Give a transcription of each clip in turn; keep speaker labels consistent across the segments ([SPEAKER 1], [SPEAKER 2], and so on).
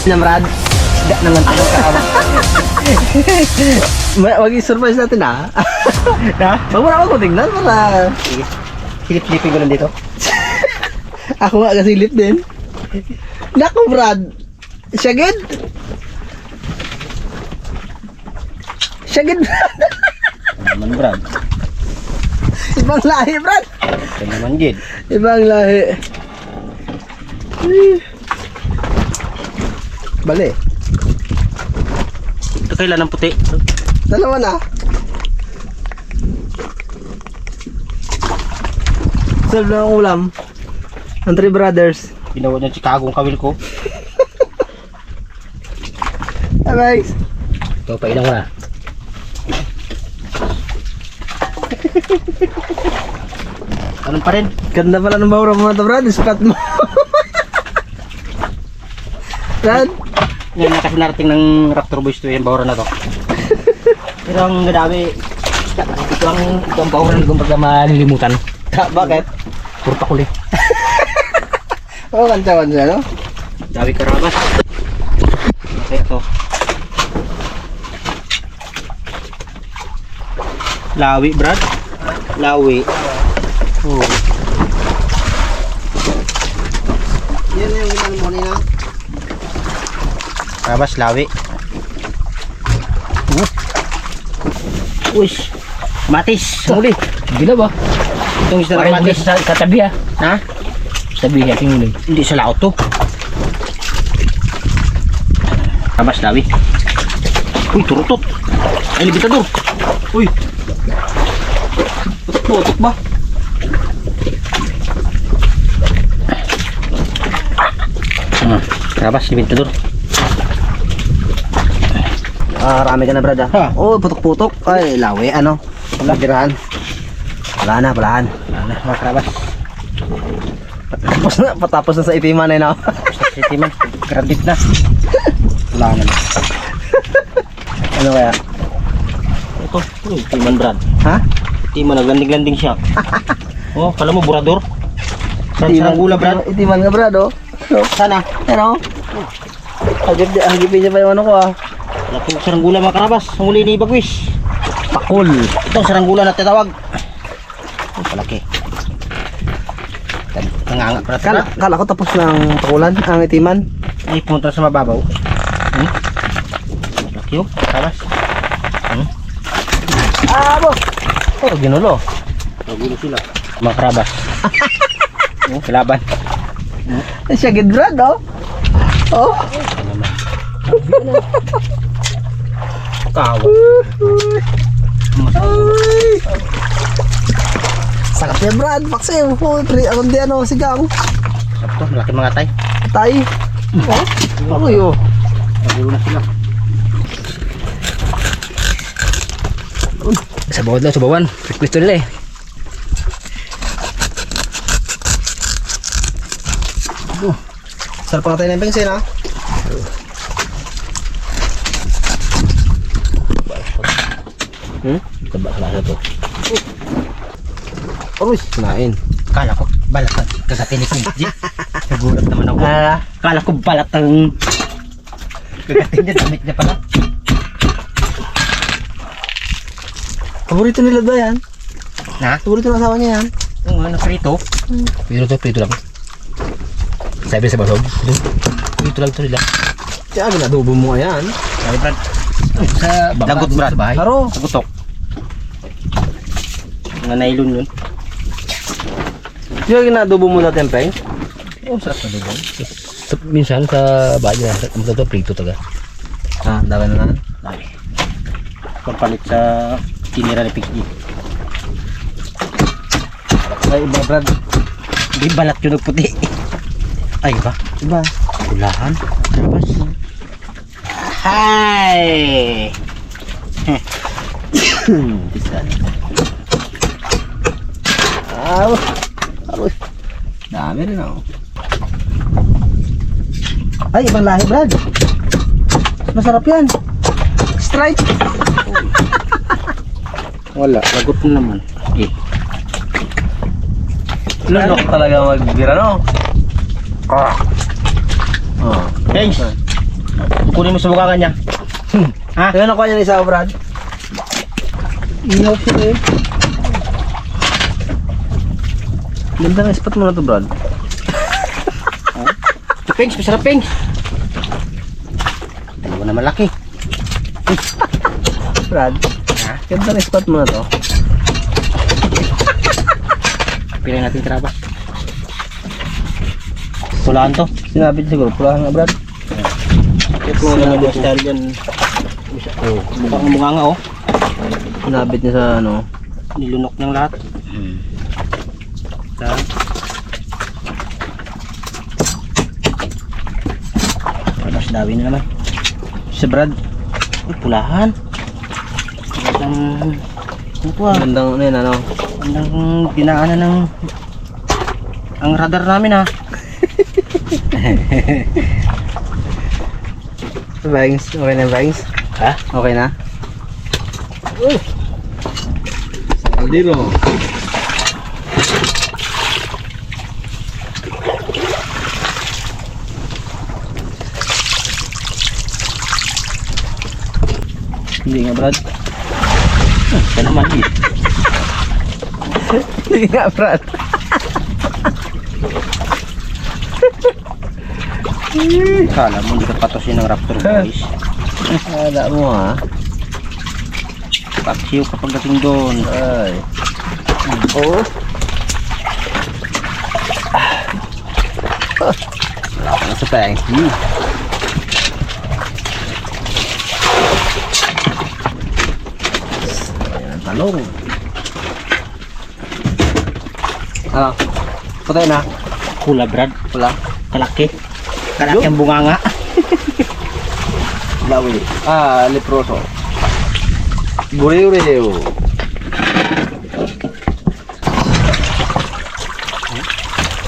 [SPEAKER 1] Na Brad. Isda naman tayo kasama. Wag i-surprise natin ha. Ha? Wag mo na ako tingnan para... Sige. Silip-silipin ko lang dito. Ako nga kasilip din. Naku Brad. Syagid. Syagid Brad.
[SPEAKER 2] Naman Brad.
[SPEAKER 1] Ibang lahi Brad.
[SPEAKER 2] Ito naman gid.
[SPEAKER 1] Ibang lahi. Bali.
[SPEAKER 2] Ito kailan ng puti?
[SPEAKER 1] Dalawa na. Solve na ang ulam. Ang Three Brothers.
[SPEAKER 2] Ginawa niya Chicago ang kawil ko.
[SPEAKER 1] Hey guys.
[SPEAKER 2] Ito, pailang ko na. Anong pa rin?
[SPEAKER 1] Ganda pala ng bawra mo na ito Brad. Ispat mo. Brad.
[SPEAKER 2] Ngayon na kasi narating ng Raptor Boys to yung bawra na to. Pero ang nadami, ito ang bawra na kumbaga malilimutan.
[SPEAKER 1] Bakit?
[SPEAKER 2] Puro pakuli.
[SPEAKER 1] Oo, kanta-kanta, no?
[SPEAKER 2] Dami karabas. Okay ito. Lawi Brad. Lawi. Oh.
[SPEAKER 1] Yan yung ginano mo nila.
[SPEAKER 2] Karabas, lawi. Uy. Matis. Muli.
[SPEAKER 3] Gila ba?
[SPEAKER 2] Itong isda ng matis.
[SPEAKER 3] Sa tabi ha.
[SPEAKER 2] Ha?
[SPEAKER 3] Sa tabi ha, tingulay.
[SPEAKER 2] Hindi sa laot to. Karabas, lawi. Uy, turutot. Ay, libitador. Uy. Tutok ba? Karabas, libitador.
[SPEAKER 1] Rami ka na Brad
[SPEAKER 2] Ha?
[SPEAKER 1] Oo, putok-putok. Ay, lawi, ano? Pagkirahan. Wala na, palahan.
[SPEAKER 2] Mga karabas.
[SPEAKER 1] Patapos na sa itiman eh, no?
[SPEAKER 2] City man. Graduate na. Wala na.
[SPEAKER 1] Ano kaya?
[SPEAKER 2] Ito. Timan Brad.
[SPEAKER 1] Ha?
[SPEAKER 2] Timan, naglanding-landing siya. Oh, kala mo burador? Sarang gula Brad.
[SPEAKER 1] Itiman ka Brad, oh.
[SPEAKER 2] Sana.
[SPEAKER 1] Ano? Hagipin niya pa yung ano ko, ah.
[SPEAKER 2] Laki saranggula mga karabas. Ang huli ni Bagwis.
[SPEAKER 1] Pakul.
[SPEAKER 2] Ito saranggula na tinawag. Ang palaki. Nanganga para
[SPEAKER 1] Kala ko tapos ng pakulan, ang itiman.
[SPEAKER 2] Ay, pumunta sa mababaw. Laki yun, karabas.
[SPEAKER 1] Abo! Oh, ginulo.
[SPEAKER 2] Nagulo sila. Mga karabas. Kalaban.
[SPEAKER 1] Syagid Brad, oh. Oh.
[SPEAKER 2] Kawa.
[SPEAKER 1] Ay. Sakap niya Brad, paksim. Oh, akong di ano, sigang.
[SPEAKER 2] Sakto, malaki mga tay.
[SPEAKER 1] Tay. Oh, ako yun.
[SPEAKER 2] Nagulo na sila.
[SPEAKER 3] Sa bawat lang, sa bawan. Request nila eh.
[SPEAKER 1] Sarap pa tayo ng pensil, ha?
[SPEAKER 3] Taba sa to.
[SPEAKER 1] Uy, nain.
[SPEAKER 2] Kala ko balat ang kagatinig ko. Nagulat naman ako. Kala ko balat ang kagatin niya. Damit niya pala.
[SPEAKER 1] Paborito nila ba yan?
[SPEAKER 2] Ha?
[SPEAKER 1] Paborito ng asawa niya yan?
[SPEAKER 2] Yung ano, prito.
[SPEAKER 3] Prito lang. Sabi sa basog. Prito lang to nila.
[SPEAKER 1] Kaya ginadobo mo nga yan.
[SPEAKER 2] Sabi Brad.
[SPEAKER 3] Sa
[SPEAKER 2] Lagot Brad.
[SPEAKER 3] Sa bahay.
[SPEAKER 1] Haro.
[SPEAKER 2] Nagutok. Mga nylon yun.
[SPEAKER 1] Di ba ginadobo mo dati ang peng?
[SPEAKER 3] Oh, sarap na doon. Minsan sa bahay na, ito prito taga.
[SPEAKER 1] Ha, dami na naman.
[SPEAKER 2] Ay. Papalit sa tinira ni Piggy.
[SPEAKER 1] Ay, iba Brad.
[SPEAKER 2] Di balat yun puti. Ay ba?
[SPEAKER 1] Iba.
[SPEAKER 2] Bulahan. Karabas. Hi!
[SPEAKER 1] Pisan. Aro. Aro. Dami rin ako. Ay, ibang lahi Brad. Masarap yan. Strike.
[SPEAKER 2] Wala. Lagot na naman. Eh.
[SPEAKER 1] Lulok talaga magbira, no?
[SPEAKER 2] Ah.
[SPEAKER 1] Oh.
[SPEAKER 2] Guys, kunin mo sa bukangan niya. Ha?
[SPEAKER 1] Ayun, nakuha niya na isa, Brad. Inaw siya eh. Ganda ng spot mo na to, Brad.
[SPEAKER 2] Pings, masarap Pings. Dalawa na malaki.
[SPEAKER 1] Brad, ganda ng spot mo na to.
[SPEAKER 2] Pilay natin karabas. Pulaan to.
[SPEAKER 1] Sinabit siguro, pulahan nga, Brad.
[SPEAKER 2] Ito naman yung style dyan. Oh, mukhang mukha nga oh.
[SPEAKER 1] Sinabit niya sa ano.
[SPEAKER 2] Nilunok ng lahat. Mas dawi na naman.
[SPEAKER 1] Si Brad,
[SPEAKER 2] Uy, pulahan. Magandang... Ano to ah?
[SPEAKER 1] gandang ano yan, ano.
[SPEAKER 2] Magandang dinaanan ng... ang radar namin ah.
[SPEAKER 1] Bangs, okay na Bangs?
[SPEAKER 2] Ha?
[SPEAKER 1] Okay na?
[SPEAKER 3] Aldiro.
[SPEAKER 1] Hindi nga, Brad.
[SPEAKER 2] Ito naman eh.
[SPEAKER 1] Hindi nga, Brad.
[SPEAKER 2] Kala mo hindi ka patosin ng Raptor boys.
[SPEAKER 1] Wala mo ha.
[SPEAKER 2] Paksiw kapag dating doon.
[SPEAKER 1] Ay. Oo. Wala ka na sa Bangs. Ayan ang talong. Ano? Patay na?
[SPEAKER 2] Kula Brad.
[SPEAKER 1] Wala?
[SPEAKER 2] Kalaki. Kalaki ang bunganga.
[SPEAKER 1] Lawi. Ah, leproso. Bureo-reo.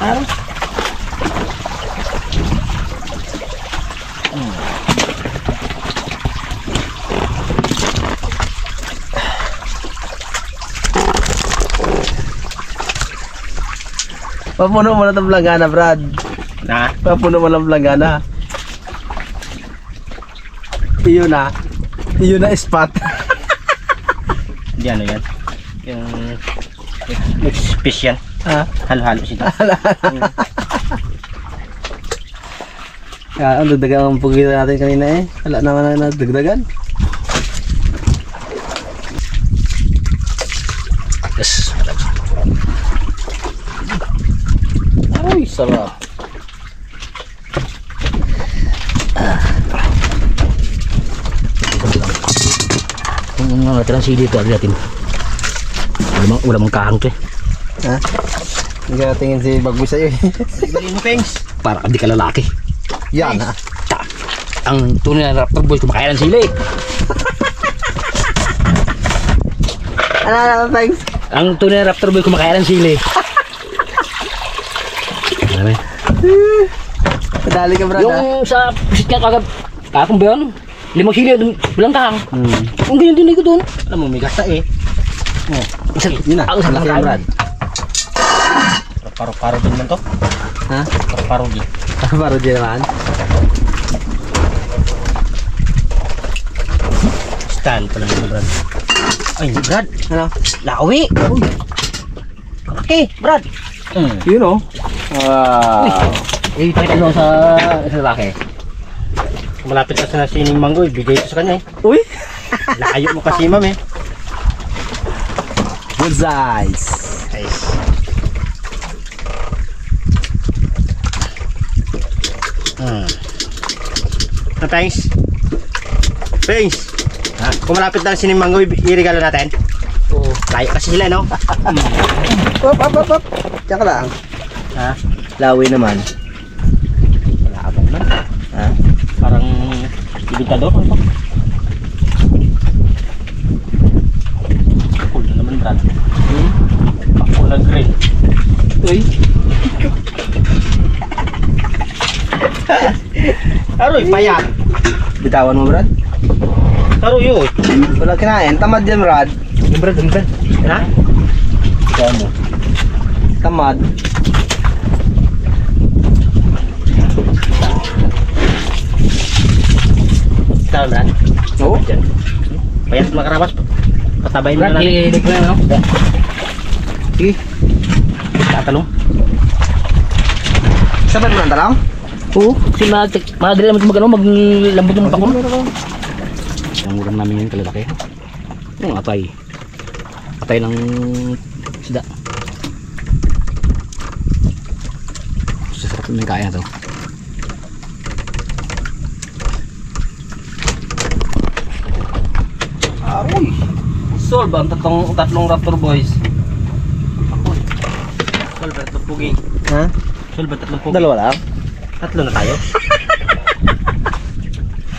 [SPEAKER 2] Ah.
[SPEAKER 1] Papuno mo na itong langgana, Brad.
[SPEAKER 2] Na.
[SPEAKER 1] Papuno mo ng langgana. Iyon na. Iyon na spot.
[SPEAKER 2] Hindi ano yan. Yung mixed fish yan.
[SPEAKER 1] Ha?
[SPEAKER 2] Halo-halo sila.
[SPEAKER 1] Ang dagdagan ang pugita natin kanina eh. Wala naman na dagdagan.
[SPEAKER 3] Yes.
[SPEAKER 1] Ay, sarap.
[SPEAKER 3] Kung natirang sili ito, agad natin. Wala mong kahang to eh.
[SPEAKER 1] Ha? Hindi ka tingin si Bagboy sa'yo eh.
[SPEAKER 2] Ibalik mo Pengs.
[SPEAKER 3] Para di ka lalaki.
[SPEAKER 1] Yan ha.
[SPEAKER 3] Ang tunay na Raptor boys kumakain ng sili.
[SPEAKER 1] Ano, thanks.
[SPEAKER 3] Ang tunay na Raptor boy kumakain ng sili. Alam mo?
[SPEAKER 1] Madali ka, Brad ha?
[SPEAKER 3] Yung sa pusit niya kakong ba yun? 5 sili, bilang kahang. Ang ganyan din ko doon.
[SPEAKER 2] Alam mo, may gasta eh.
[SPEAKER 1] Yun na.
[SPEAKER 3] Ang sarap
[SPEAKER 1] Malaki
[SPEAKER 3] ng
[SPEAKER 1] yan, Brad.
[SPEAKER 2] Paro-paro din man to.
[SPEAKER 1] Ha?
[SPEAKER 2] Paro-paro din.
[SPEAKER 1] Paro din naman.
[SPEAKER 2] Style pala nito Brad. Ay, hindi Brad.
[SPEAKER 1] Ano?
[SPEAKER 2] Lawi. Okay, Brad.
[SPEAKER 1] Yun o. Wow.
[SPEAKER 3] Eh, pakita mo sa lalaki.
[SPEAKER 2] Malapit na sa nasining manggo, ibigay ito sa kanya eh.
[SPEAKER 1] Uy.
[SPEAKER 2] Layo mo kasi ma'am eh.
[SPEAKER 1] Good size.
[SPEAKER 2] Nice. Thanks. Thanks. Ha? Kung malapit na sining manggo, i-regalo natin. Oo. Layo kasi sila, no?
[SPEAKER 1] Up. Diyan ka lang.
[SPEAKER 2] Ha?
[SPEAKER 1] Lawi naman.
[SPEAKER 2] Wala ka bang man?
[SPEAKER 1] Ha?
[SPEAKER 2] Parang ibigtador. Ano ba? Cool na naman, Brad. Cool na green.
[SPEAKER 1] Uy.
[SPEAKER 2] Aroy, payat.
[SPEAKER 1] Bitawan mo, Brad.
[SPEAKER 2] Aroy, yun.
[SPEAKER 1] Wala kinain. Tamad yan, Brad.
[SPEAKER 2] Brad. Ha?
[SPEAKER 1] Bitawan mo. Tamad.
[SPEAKER 2] dyan. Payat mga karabas. Patabay mo na
[SPEAKER 3] Brad,
[SPEAKER 2] natin.
[SPEAKER 3] hilig ko na, no?
[SPEAKER 2] Sige. Tatalong.
[SPEAKER 1] Sabat mo ng talong?
[SPEAKER 3] Oo, kasi madali naman ito maglambot ng pakon. Ang ulam namin yun, kalalaki. Yung atay. Atay ng isda. Sasarap naman kaya to.
[SPEAKER 2] Aroy. Solve ang tatlong Raptor boys. Ako. Solve ang tatlong pugi.
[SPEAKER 1] Ha?
[SPEAKER 2] Solve ang tatlong pugi.
[SPEAKER 1] Dalawa lang?
[SPEAKER 2] Tatlo na tayo.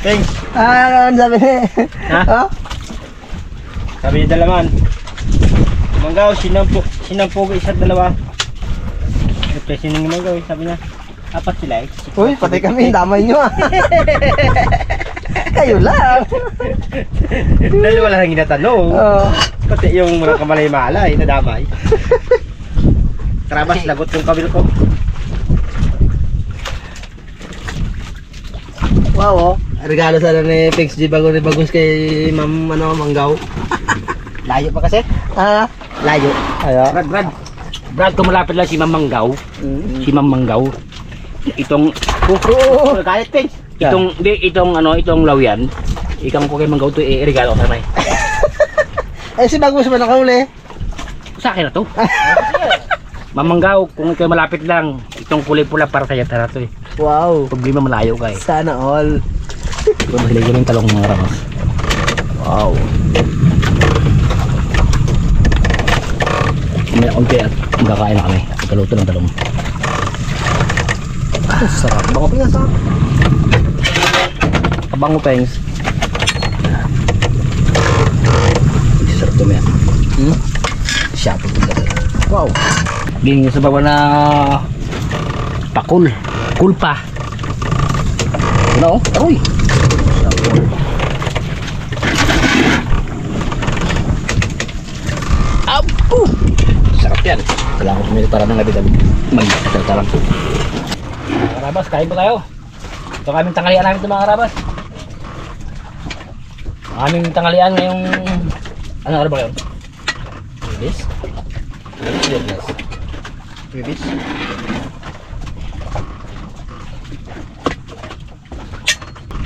[SPEAKER 2] Thanks.
[SPEAKER 1] Ano sabi niya?
[SPEAKER 2] Ha?
[SPEAKER 1] Oh?
[SPEAKER 2] Sabi ni Dalaman. Manggaw, sinampugi isa't dalawa. Repression ng manggaw, sabi niya. Apat sila eh.
[SPEAKER 1] Uy, pati kami, damay nyo ah. Kayo lang.
[SPEAKER 2] Dalawa lang ang ginatanong.
[SPEAKER 1] Oo.
[SPEAKER 2] Pati yung mga kamalay-malay na damay. Karabas, lagot yung kabil ko.
[SPEAKER 1] Wow, oh. Regalo sana ni Pix G bago ni Bagus kay Ma'am Manggaw.
[SPEAKER 2] Layo pa kasi.
[SPEAKER 1] Ah,
[SPEAKER 2] Layo.
[SPEAKER 1] ayo.
[SPEAKER 3] Brad, kung malapit lang si Mamanggaw. Si Mamanggaw. Itong,
[SPEAKER 2] Galit, Pix.
[SPEAKER 3] itong lawyan. Ikang ko kay Manggaw to, regalo ko sana eh.
[SPEAKER 1] Eh si Bagus ba nakahuli?
[SPEAKER 3] Sa akin na to. Mamanggaw, kung ikaw malapit lang, itong kulay pula para sa'yo, tara to eh.
[SPEAKER 1] Wow.
[SPEAKER 3] Problema malayo ka eh.
[SPEAKER 1] Sana all.
[SPEAKER 3] Ito mahilig ko ng talong mga ramas. Wow. May konti at magkakain na kami. Pagkaluto ng talong.
[SPEAKER 1] Sarap. Baka pinasarap.
[SPEAKER 3] Kabango pengs. Sarap to yan. Siya po ito.
[SPEAKER 1] Wow.
[SPEAKER 3] Gini sa baba na pakul. Kulpa. Ano? Aroy. Apo! Sarap yan. Kailangan ko tumili para ng gabi-gabi. Magkakatalang. Mga karabas, kain po tayo. Ito kaming tanghalian namin ito mga karabas. Ang aming tanghalian ngayong... Ano oras ba yun? This? This?
[SPEAKER 1] Bibis.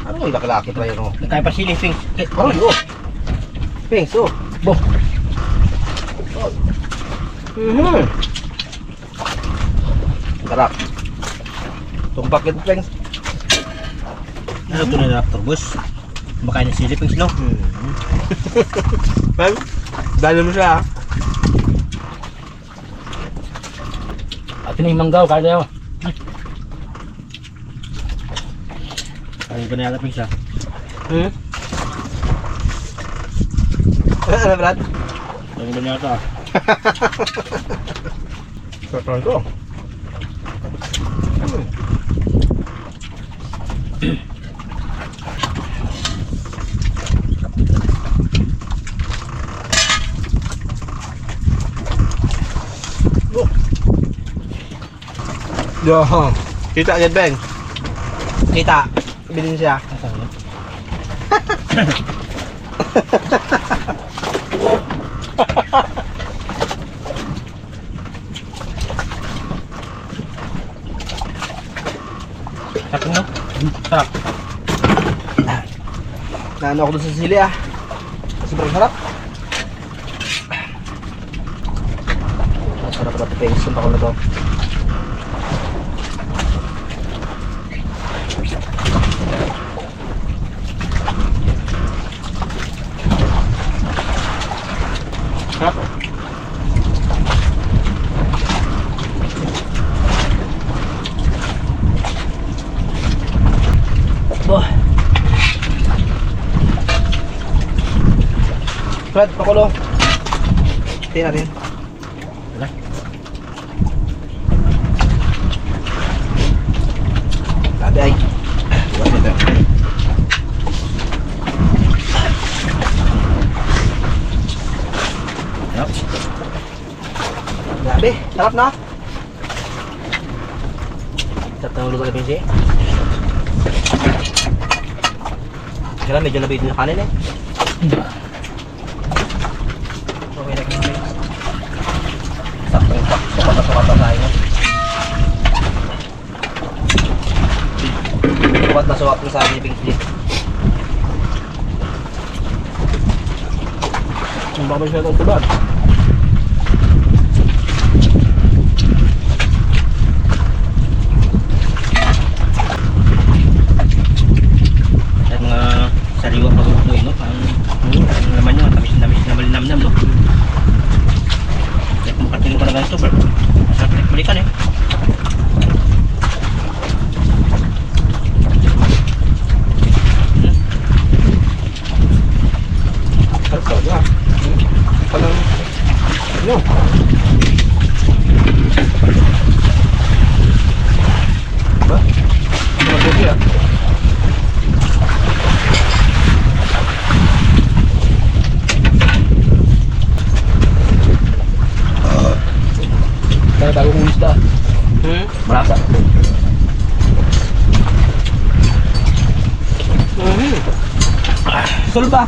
[SPEAKER 1] Ano yung laki-laki pa yun oh?
[SPEAKER 2] Kaya pa sili, Pix.
[SPEAKER 1] Aroy, oh. Pings, oh.
[SPEAKER 3] Bo!
[SPEAKER 1] Sarap. Tumpak ito, Pings.
[SPEAKER 2] Ano ito na Raptor boss? Kumakain ng sili, Pix, no?
[SPEAKER 1] Peng, dali mo siya ah.
[SPEAKER 3] At yun yung manggaw, kaya tayo.
[SPEAKER 2] Kain ko na yata, Pix, ha?
[SPEAKER 1] Ano, Brad?
[SPEAKER 2] Kain ko na yata, ha?
[SPEAKER 1] Sarap ko. Yo, kita agad, Beng. Kita. Bilhin siya.
[SPEAKER 2] Sarap, no? Sarap.
[SPEAKER 1] Naano ako doon sa sili ah. Sobrang sarap. Masarap na ito, Beng. Sunta ko na to.
[SPEAKER 2] Sarap.
[SPEAKER 3] Bo!
[SPEAKER 1] Brad, pakulo. Tingnan natin.
[SPEAKER 2] Wala.
[SPEAKER 1] Sabi ay. Buwan nito.
[SPEAKER 2] Sarap.
[SPEAKER 1] Grabe, sarap na.
[SPEAKER 2] Sarap ng luto na, Pix, eh.
[SPEAKER 1] Kaya medyo nabito yung kanin eh. Okay na kanin. Saktong sukat na tayo. Sukat na sukat na sa akin yung pink.
[SPEAKER 3] Ang baka siya itong tubad.
[SPEAKER 2] At mga sariwa pag-unoy, no? Ang laman nyo, tamis na malinamnam, no? At makatingin ko na ganito, bro. Masarap balikan eh.
[SPEAKER 3] Sarap talaga. Parang, ano? Ba? Mabuti ah. Kaya bagong isda. Malasa.
[SPEAKER 1] Sulba.